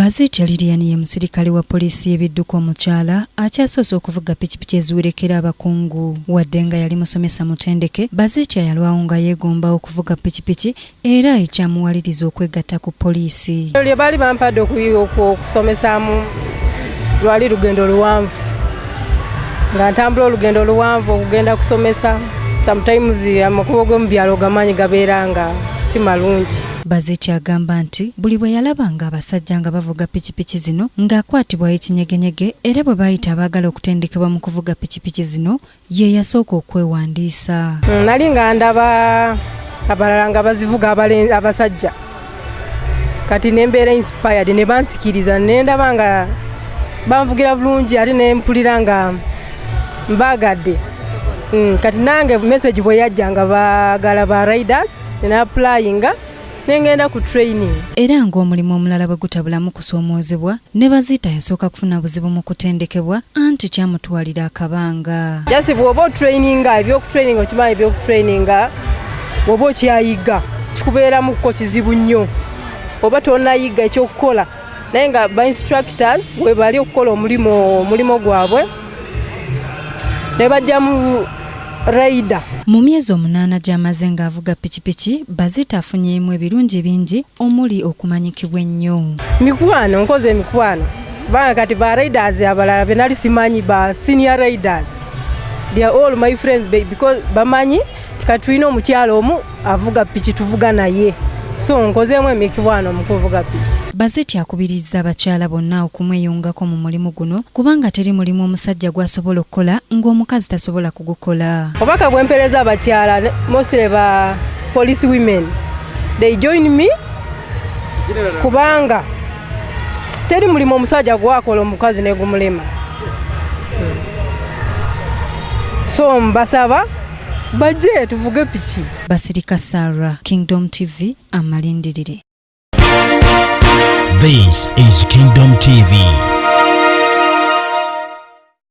Bazitya Lilian ye musirikale wa poliisi y'ebidduka omukyala akyasoose okuvuga pikipiki eziwerekera abakungu wadde nga yali musomesa mutendeke. Bazitya yalwawo nga yeegomba okuvuga pikipiki era ekyamuwaliriza okwegatta ku poliisi. Lye baali bampadde okusomesaamu lwali lugendo luwanvu nga ntambula olugendo luwanvu okugenda kusomesa. Sometimes amakubo g'omu byalo gamanyi gabeera nga si malungi. Bazitya agamba nti buli bwe yalabanga abasajja nga bavuga pikipiki zino ng'akwatibwayo ekinyegenyege era bwe bayita abaagala okutendekebwa mu kuvuga pikipiki zino ye yasooka okwewandiisa. Nali nga ndaba abalala nga bazivuga abasajja kati nembeera inspired ne bansikiriza ne ndaba nga banvugira bulungi ate ne mpulira nga mbaagadde. Kati nange message bwe yajja nga baagala ba riders ne applyinga nengenda ku training. Era ng'omulimu omulala bwe gutabulamu kusoomozebwa ne Bazita yasooka kufuna buzibu mu kutendekebwa anti kyamutwalira akabanga. Jasi bw'oba traininga ebyokutraininga okimanyi ebyokutraininga bw'oba okyayiga kikubeeramuko kizibu nnyo oba tonayiga ekyokukola naye nga ba instructors bwe bali okukola omulimo gwabwe ne bajja mu rider. Mu myezi 8 gy'amaze ng'avuga pikipiki, Bazita afunyeemu ebirungi bingi omuli okumanyikibwa ennyo. Mikwano, nkoze emikwano. Banga kati ba riders abalala be nali simanyi ba senior riders. They are all my friends because bamanyi kati tulina omukyalo omu avuga piki tuvuga naye. So nkozeemu emikwano mu kuvuga piki. Bazita akubiriza abakyala bonna okumweyungako mu mulimu guno kubanga teri mulimu omusajja gwasobola okukola ng'omukazi tasobola kugukola. Obaka bwempereza abakyala mostly ba police women they join me kubanga teri mulimu omusajja gwakola omukazi ne gumulema. So mbasaba baje tuvuge piki. Basirika Sarah, Kingdom TV, amalindirire. This is Kingdom TV.